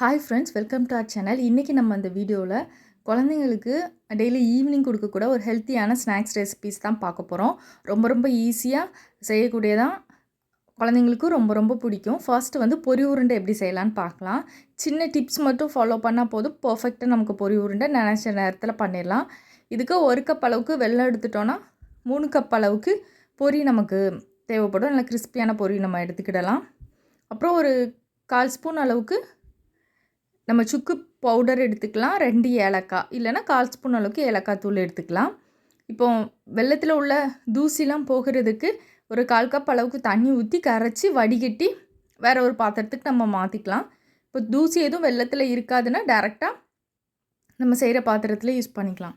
Hi friends, welcome to our channel. இன்றைக்கி நம்ம அந்த வீடியோவில் குழந்தைங்களுக்கு டெய்லி ஈவினிங் கொடுக்கக்கூட ஒரு ஹெல்த்தியான ஸ்நாக்ஸ் ரெசிபீஸ் தான் பார்க்க போகிறோம். ரொம்ப ரொம்ப ஈஸியாக செய்யக்கூடியதான், குழந்தைங்களுக்கும் ரொம்ப ரொம்ப பிடிக்கும். ஃபர்ஸ்ட்டு வந்து பொரி உருண்டை எப்படி செய்யலான்னு பார்க்கலாம். சின்ன டிப்ஸ் மட்டும் ஃபாலோ பண்ணால் போதும், பர்ஃபெக்டாக நமக்கு பொரி உருண்டை நினச்ச நேரத்தில் பண்ணிடலாம். இதுக்கு 1 கப் அளவுக்கு வெல்லம் எடுத்துட்டோன்னா 3 கப் அளவுக்கு பொரி நமக்கு தேவைப்படும். நல்லா கிறிஸ்பியான பொரி நம்ம எடுத்துக்கிடலாம். அப்புறம் ஒரு 1/4 ஸ்பூன் அளவுக்கு நம்ம சுக்கு பவுடர் எடுத்துக்கலாம். 2 ஏலக்காய் இல்லைனா 1/4 ஸ்பூன் அளவுக்கு ஏலக்காய் தூள் எடுத்துக்கலாம். இப்போ வெல்லத்தில் உள்ள தூசிலாம் போகிறதுக்கு ஒரு 1/4 கப் அளவுக்கு தண்ணி ஊற்றி கரைச்சி வடிகட்டி வேறு ஒரு பாத்திரத்துக்கு நம்ம மாற்றிக்கலாம். இப்போ தூசி எதுவும் வெல்லத்தில் இருக்காதுன்னா டேரெக்டாக நம்ம செய்கிற பாத்திரத்தில் யூஸ் பண்ணிக்கலாம்.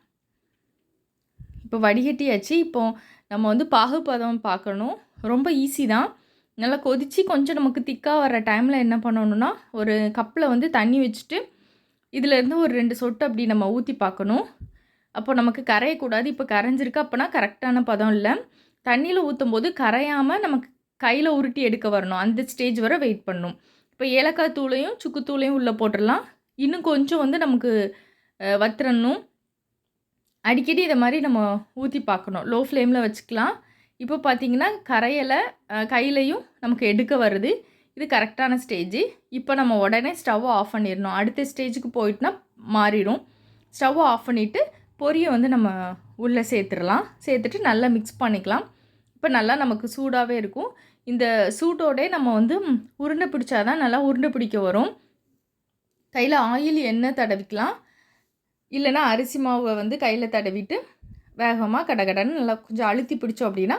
இப்போ வடிகட்டியாச்சு. இப்போது நம்ம வந்து பாகுபதம் பார்க்கணும். ரொம்ப ஈஸி தான். நல்லா கொதித்து கொஞ்சம் நமக்கு திக்காக வர டைமில் என்ன பண்ணணுன்னா, ஒரு கப்பில் வந்து தண்ணி வச்சுட்டு இதிலேருந்து ஒரு 2 சொட்டு அப்படி நம்ம ஊற்றி பார்க்கணும். அப்போ நமக்கு கரையக்கூடாது. இப்போ கரைஞ்சிருக்கு அப்போனா கரெக்டான பதம் இல்லை. தண்ணியில் ஊற்றும் போது கரையாமல் நமக்கு கையில் உருட்டி எடுக்க வரணும். அந்த ஸ்டேஜ் வரை வெயிட் பண்ணணும். இப்போ ஏலக்காய் தூளையும் சுக்குத்தூளையும் உள்ளே போட்டுடலாம். இன்னும் கொஞ்சம் வந்து நமக்கு வத்திரணும். அடிக்கடி இதை மாதிரி நம்ம ஊற்றி பார்க்கணும். லோ ஃப்ளேமில் வச்சுக்கலாம். இப்போ பார்த்தீங்கன்னா கரையலை, கையிலையும் நமக்கு எடுக்க வருது. இது கரெக்டான ஸ்டேஜ். இப்போ நம்ம உடனே ஸ்டவ்வை ஆஃப் பண்ணிடணும். அடுத்த ஸ்டேஜுக்கு போயிட்டுனா மாறிடும். ஸ்டவ்வை ஆஃப் பண்ணிவிட்டு பொரியை வந்து நம்ம உள்ளே சேர்த்துடலாம். சேர்த்துட்டு நல்லா மிக்ஸ் பண்ணிக்கலாம். இப்போ நல்லா நமக்கு சூடாகவே இருக்கும். இந்த சூட்டோடே நம்ம வந்து உருண்டை பிடிச்சாதான் நல்லா உருண்டை பிடிக்க வரும். கையில் ஆயில் எண்ணெய் தடவிக்கலாம். இல்லைனா அரிசி மாவை வந்து கையில் தடவிட்டு வேகமாக கடகடன்னு நல்லா கொஞ்சம் அழுத்தி பிடிச்சோம் அப்படின்னா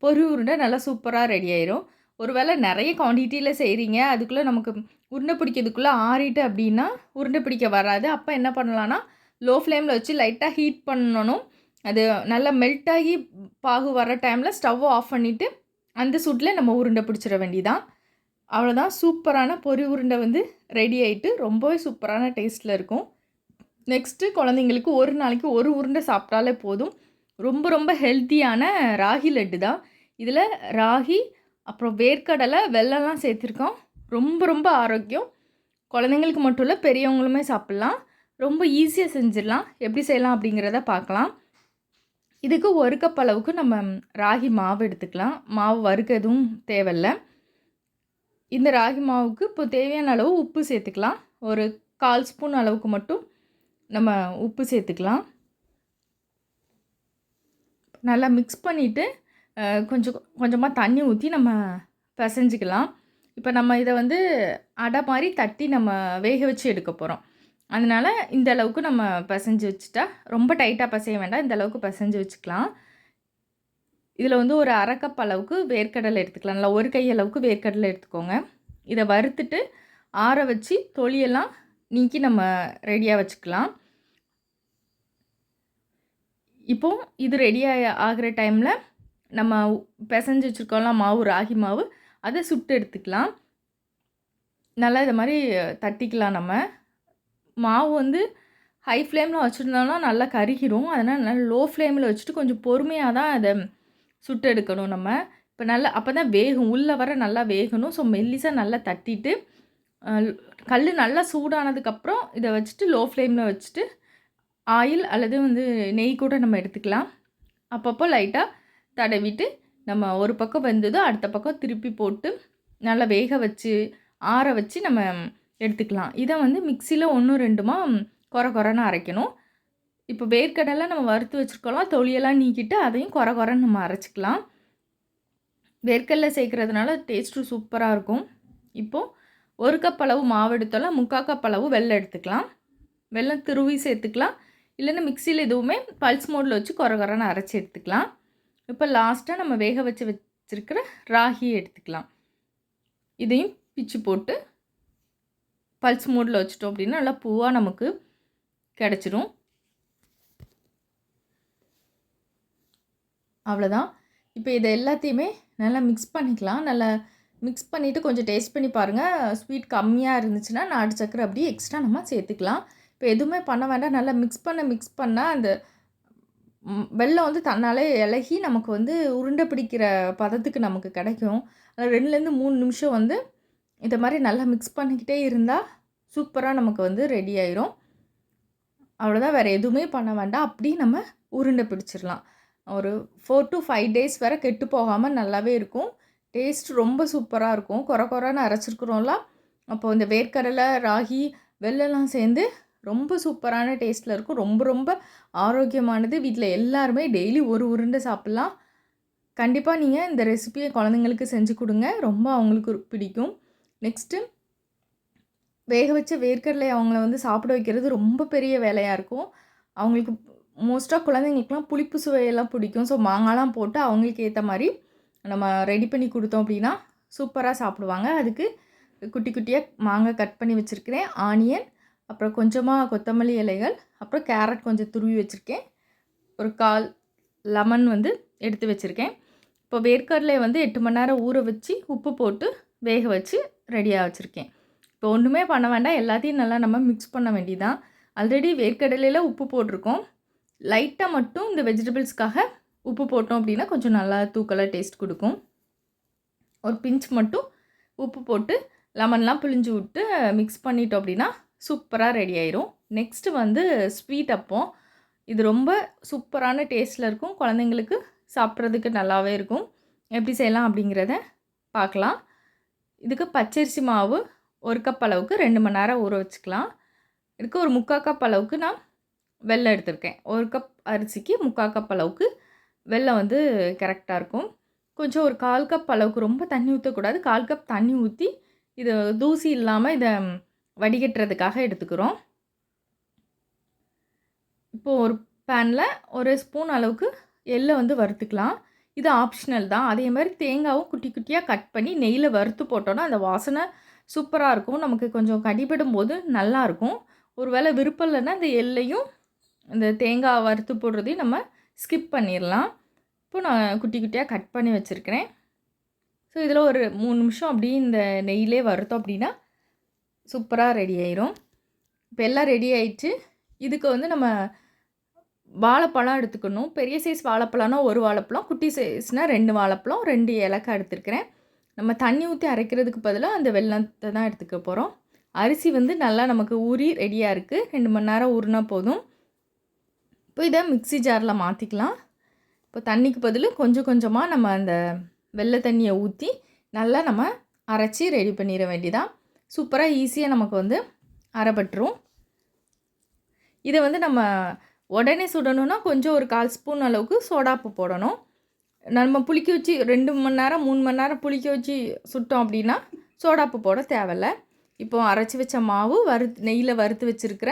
பொரி உருண்டை நல்லா சூப்பராக ரெடி ஆயிரும். ஒரு வேளை நிறைய குவான்டிட்டியில் செய்கிறீங்க, அதுக்குள்ளே நமக்கு உருண்டை பிடிக்கிறதுக்குள்ளே ஆறிட்டு அப்படின்னா உருண்டை பிடிக்க வராது. அப்போ என்ன பண்ணலான்னா, லோ ஃப்ளேமில் வச்சு லைட்டாக ஹீட் பண்ணணும். அது நல்லா மெல்ட் ஆகி பாகு வர டைமில் ஸ்டவ்வை ஆஃப் பண்ணிவிட்டு அந்த சூட்டில் நம்ம உருண்டை பிடிச்சிட வேண்டியதான். அவ்வளோதான், சூப்பரான பொரி உருண்டை வந்து ரெடி ஆகிட்டு ரொம்பவே சூப்பரான டேஸ்ட்டில் இருக்கும். நெக்ஸ்ட்டு குழந்தைங்களுக்கு ஒரு நாளைக்கு ஒரு உருண்டை சாப்பிட்டாலே போதும். ரொம்ப ரொம்ப ஹெல்த்தியான ராகி லட்டு தான். இதில் ராகி அப்புறம் வேர்க்கடலை வெல்லம்லாம் சேர்த்துருக்கோம். ரொம்ப ரொம்ப ஆரோக்கியம். குழந்தைங்களுக்கு மட்டும் இல்லை, பெரியவங்களுமே சாப்பிட்லாம். ரொம்ப ஈஸியாக செஞ்சிடலாம். எப்படி செய்யலாம் அப்படிங்கிறத பார்க்கலாம். இதுக்கு 1 கப் அளவுக்கு நம்ம ராகி மாவு எடுத்துக்கலாம். மாவு வறுக்க எதுவும் தேவையில்லை. இந்த ராகி மாவுக்கு இப்போ தேவையான அளவு உப்பு சேர்த்துக்கலாம். ஒரு 1/4 ஸ்பூன் அளவுக்கு மட்டும் நம்ம உப்பு சேர்த்துக்கலாம். நல்லா மிக்ஸ் பண்ணிவிட்டு கொஞ்சமாக தண்ணி ஊற்றி நம்ம பிசைஞ்சிக்கலாம். இப்போ நம்ம இதை வந்து அடை மாதிரி தட்டி நம்ம வேக வச்சு எடுக்க போகிறோம். அதனால் இந்த அளவுக்கு நம்ம பிசைஞ்சு வச்சுட்டா, ரொம்ப டைட்டாக பிசைய வேண்டாம், இந்த அளவுக்கு பிசைஞ்சு வச்சுக்கலாம். இதில் வந்து ஒரு 1/2 கப் அளவுக்கு வேர்க்கடலை எடுத்துக்கலாம். நல்லா ஒரு கை அளவுக்கு வேர்க்கடலை எடுத்துக்கோங்க. இதை வறுத்துட்டு ஆற வச்சு தொலியெல்லாம் நீக்கி நம்ம ரெடியாக வச்சுக்கலாம். இப்போது இது ரெடி ஆகிற டைமில் நம்ம பிசைஞ்சு வச்சுருக்கோம்லாம் மாவு, ராகி மாவு, அதை சுட்டு எடுத்துக்கலாம். நல்லா இதை மாதிரி தட்டிக்கலாம். நம்ம மாவு வந்து ஹை ஃப்ளேமில் வச்சுருந்தோம்னா நல்லா கருகிரும். அதனால் நல்லா லோ ஃப்ளேமில் வச்சுட்டு கொஞ்சம் பொறுமையாக தான் அதை சுட்டு எடுக்கணும் நம்ம. இப்போ நல்லா அப்போ தான் வேகும், உள்ளே வர நல்லா வேகணும். ஸோ மெல்லிசாக நல்லா தட்டிட்டு கல் நல்லா சூடானதுக்கப்புறம் இதை வச்சுட்டு லோ ஃப்ளேமில் வச்சுட்டு ஆயில் அல்லது வந்து நெய் கூட நம்ம எடுத்துக்கலாம். அப்பப்போ லைட்டாக தடவிட்டு நம்ம ஒரு பக்கம் வெந்ததும் அடுத்த பக்கம் திருப்பி போட்டு நல்லா வேக வச்சு ஆற வச்சு நம்ம எடுத்துக்கலாம். இதை வந்து மிக்சியில் 1-2மா கொரன்னு அரைக்கணும். இப்போ வேர்க்கடலை நம்ம வறுத்து வச்சுருக்கலாம். தொலியெல்லாம் நீக்கிட்டு அதையும் கொரன்னு நம்ம அரைச்சிக்கலாம். வேர்க்கடலை சேர்க்குறதுனால டேஸ்ட்டும் சூப்பராக இருக்கும். இப்போது 1 கப் அளவு மாவு எடுத்தோம்னா 3/4 கப் அளவு வெல்லம் எடுத்துக்கலாம். வெல்லம் துருவி சேர்த்துக்கலாம். இல்லைன்னா மிக்சியில் எதுவுமே பல்ஸ் மோடில் வச்சு கொரன்னு அரைச்சி எடுத்துக்கலாம். இப்போ லாஸ்ட்டாக நம்ம வேக வச்சுருக்கிற ராகியை எடுத்துக்கலாம். இதையும் பிச்சு போட்டு பல்ஸ் மோடில் வச்சுட்டோம் அப்படின்னா நல்லா பூவாக நமக்கு கிடச்சிரும். அவ்வளோதான். இப்போ இதை எல்லாத்தையுமே நல்லா மிக்ஸ் பண்ணிக்கலாம். நல்லா மிக்ஸ் பண்ணிவிட்டு கொஞ்சம் டேஸ்ட் பண்ணி பாருங்கள். ஸ்வீட் கம்மியாக இருந்துச்சுன்னா நாட்டு சக்கரை அப்படியே எக்ஸ்ட்ரா நம்ம சேர்த்துக்கலாம். இப்போ எதுவுமே பண்ண வேண்டாம். நல்லா மிக்ஸ் பண்ணால் அந்த வெல்லம் வந்து தன்னாலே இலகி நமக்கு வந்து உருண்டை பிடிக்கிற பதத்துக்கு நமக்கு கிடைக்கும். 2லேருந்து 3 நிமிஷம் வந்து இதை மாதிரி நல்லா மிக்ஸ் பண்ணிக்கிட்டே இருந்தால் சூப்பராக நமக்கு வந்து ரெடி ஆயிரும். அவ்வளோதான், வேறு எதுவுமே பண்ண வேண்டாம். அப்படியே நம்ம உருண்டை பிடிச்சிடலாம். ஒரு 4 to 5 டேஸ் வரை கெட்டு போகாமல் நல்லாவே இருக்கும். டேஸ்ட் ரொம்ப சூப்பராக இருக்கும். கொர கொரன்னு அரைச்சிருக்கிறோம்ல, அப்போது இந்த வேர்க்கடலை, ராகி, வெல்லம்லாம் சேர்ந்து ரொம்ப சூப்பரான டேஸ்ட்டில் இருக்கும். ரொம்ப ரொம்ப ஆரோக்கியமானது. வீட்டில் எல்லாருமே டெய்லி ஒரு உருண்டை சாப்பிட்லாம். கண்டிப்பாக நீங்கள் இந்த ரெசிபியை குழந்தைங்களுக்கு செஞ்சு கொடுங்க. ரொம்ப அவங்களுக்கு பிடிக்கும். நெக்ஸ்ட்டு வேக வச்ச வேர்க்கடலை அவங்கள வந்து சாப்பிட வைக்கிறது ரொம்ப பெரிய வேலையாக இருக்கும். அவங்களுக்கு மோஸ்ட்டாக குழந்தைங்களுக்குலாம் புளிப்பு சுவையெல்லாம் பிடிக்கும். ஸோ மாங்காய்லாம் போட்டு அவங்களுக்கு ஏற்ற மாதிரி நம்ம ரெடி பண்ணி கொடுத்தோம் அப்படின்னா சூப்பராக சாப்பிடுவாங்க. அதுக்கு குட்டி குட்டியாக மாங்காய் கட் பண்ணி வச்சுருக்கிறேன், ஆனியன், அப்புறம் கொஞ்சமாக கொத்தமல்லி இலைகள், அப்புறம் கேரட் கொஞ்சம் துருவி வச்சுருக்கேன், ஒரு 1/4 லெமன் வந்து எடுத்து வச்சுருக்கேன். இப்போ வேர்க்கடலையை வந்து 8 மணி நேரம் ஊற வச்சு உப்பு போட்டு வேக வச்சு ரெடியாக வச்சுருக்கேன். இப்போ ஒன்றுமே பண்ண வேண்டாம், எல்லாத்தையும் நல்லா நம்ம மிக்ஸ் பண்ண வேண்டியதான். ஆல்ரெடி வேர்க்கடலையில் உப்பு போட்டிருக்கோம். லைட்டாக மட்டும் இந்த வெஜிடபிள்ஸ்க்காக உப்பு போட்டோம் அப்படின்னா கொஞ்சம் நல்லா தூக்கலாக டேஸ்ட் கொடுக்கும். ஒரு பிஞ்ச் மட்டும் உப்பு போட்டு லெமன்லாம் பிழிஞ்சு விட்டு மிக்ஸ் பண்ணிட்டோம் அப்படின்னா சூப்பராக ரெடி ஆயிரும். நெக்ஸ்ட்டு வந்து ஸ்வீட் அப்பம். இது ரொம்ப சூப்பரான டேஸ்ட்டில் இருக்கும். குழந்தைங்களுக்கு சாப்பிட்றதுக்கு நல்லாவே இருக்கும். எப்படி செய்யலாம் அப்படிங்கிறத பார்க்கலாம். இதுக்கு பச்சரிசி மாவு 1 கப் அளவுக்கு 2 மணி நேரம் ஊற வச்சுக்கலாம். இதுக்கு ஒரு 3/4 கப் அளவுக்கு நான் வெல்லம் எடுத்திருக்கேன். 1 கப் அரிசிக்கு 3/4 கப் அளவுக்கு வெல்லம் வந்து கரெக்டாக இருக்கும். கொஞ்சம் ஒரு 1/4 கப் அளவுக்கு, ரொம்ப தண்ணி ஊற்றக்கூடாது, 1/4 கப் தண்ணி ஊற்றி இது தூசி இல்லாமல் இதை வடிகட்டுறதுக்காக எடுத்துக்கிறோம். இப்போது ஒரு பேனில் 1 ஸ்பூன் அளவுக்கு எள்ளை வந்து வறுத்துக்கலாம். இது ஆப்ஷனல் தான். அதே மாதிரி தேங்காவும் குட்டி குட்டியாக கட் பண்ணி நெய்யில் வறுத்து போட்டோன்னா அந்த வாசனை சூப்பராக இருக்கும். நமக்கு கொஞ்சம் கடிபடும் போது நல்லாயிருக்கும். ஒரு வேளை விருப்பம் இல்லைன்னா இந்த எள்ளையும் இந்த தேங்காய் வறுத்து போடுறதையும் நம்ம ஸ்கிப் பண்ணிடலாம். இப்போ நான் குட்டி குட்டியாக கட் பண்ணி வச்சுருக்கிறேன். ஸோ இதில் ஒரு 3 நிமிஷம் அப்படியே இந்த நெய்யிலே வறுத்தோம் அப்படின்னா சூப்பராக ரெடி ஆயிரும். இப்போ எல்லாம் ரெடி ஆயிடுச்சு. இதுக்கு வந்து நம்ம வாழைப்பழம் எடுத்துக்கணும். பெரிய சைஸ் வாழைப்பழம்னா 1 வாழைப்பழம், குட்டி சைஸ்னால் 2 வாழைப்பழம், 2 ஏலக்காய் எடுத்துருக்கிறேன். நம்ம தண்ணி ஊற்றி அரைக்கிறதுக்கு பதிலாக அந்த வெல்லத்தை தான் எடுத்துக்க போகிறோம். அரிசி வந்து நல்லா நமக்கு ஊறி ரெடியாக இருக்குது. 2 மணி நேரம் ஊறினா போதும். இப்போ இதை மிக்ஸி ஜாரில் மாற்றிக்கலாம். இப்போ தண்ணிக்கு பதில் கொஞ்சம் கொஞ்சமாக நம்ம அந்த வெள்ளை தண்ணியை ஊற்றி நல்லா நம்ம அரைச்சி ரெடி பண்ணிட வேண்டியதான். சூப்பராக ஈஸியாக நமக்கு வந்து அரைப்பட்டுரும். இதை வந்து நம்ம உடனே சுடணுன்னா கொஞ்சம் ஒரு 1/4 ஸ்பூன் அளவுக்கு சோடாப்பு போடணும். நம்ம புளிக்க வச்சு 2 மணி நேரம் 3 மணி நேரம் புளிக்க வச்சு சுட்டோம் அப்படின்னா சோடாப்பு போட தேவையில்லை. இப்போ அரைச்சி வச்ச மாவு, நெய்யில் வறுத்து வச்சுருக்கிற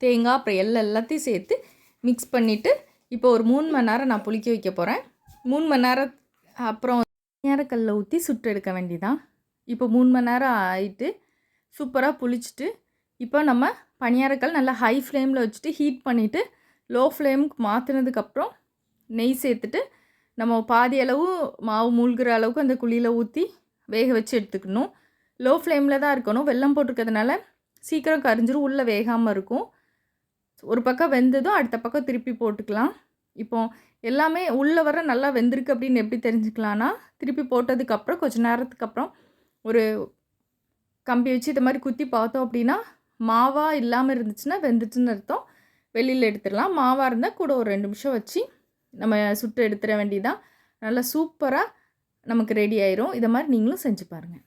தேங்காய், அப்புறம் எல்லாத்தையும் சேர்த்து மிக்ஸ் பண்ணிவிட்டு இப்போ ஒரு 3 மணி நேரம் நான் புளிக்க வைக்க போகிறேன். 3 மணி நேரம் அப்புறம் பணியாரக்கல்லில் ஊற்றி சுட்டு எடுக்க வேண்டியதான். இப்போ 3 மணி நேரம் ஆகிட்டு சூப்பராக புளிச்சிட்டு, இப்போ நம்ம பணியாரக்கல் நல்லா ஹை ஃப்ளேமில் வச்சுட்டு ஹீட் பண்ணிவிட்டு லோ ஃப்ளேமுக்கு மாற்றினதுக்கப்புறம் நெய் சேர்த்துட்டு நம்ம பாதி அளவு மாவு மூழ்கிற அளவுக்கு அந்த குழியில் ஊற்றி வேக வச்சு எடுத்துக்கணும். லோ ஃப்ளேமில் தான் இருக்கணும். வெல்லம் போட்டிருக்கிறதுனால சீக்கிரம் கரிஞ்சிரும், உள்ளே வேகாமல் இருக்கும். ஒரு பக்கம் வெந்ததும் அடுத்த பக்கம் திருப்பி போட்டுக்கலாம். இப்போ எல்லாமே உள்ளே வர நல்லா வெந்திருக்கு அப்படின்னு எப்படி தெரிஞ்சுக்கலான்னா, திருப்பி போட்டதுக்கப்புறம் கொஞ்சம் நேரத்துக்கு அப்புறம் ஒரு கம்பி வச்சு இது மாதிரி குத்தி பார்த்தோம் அப்படின்னா மாவாக இல்லாமல் இருந்துச்சுன்னா வெந்துச்சுன்னு அர்த்தம். வெளியில் எடுத்துடலாம். மாவாக இருந்தால் கூட ஒரு 2 நிமிஷம் வச்சு நம்ம சுட்டு எடுத்துட வேண்டியதான். நல்லா சூப்பராக நமக்கு ரெடி ஆயிரும். இதை மாதிரி நீங்களும் செஞ்சு பாருங்கள்.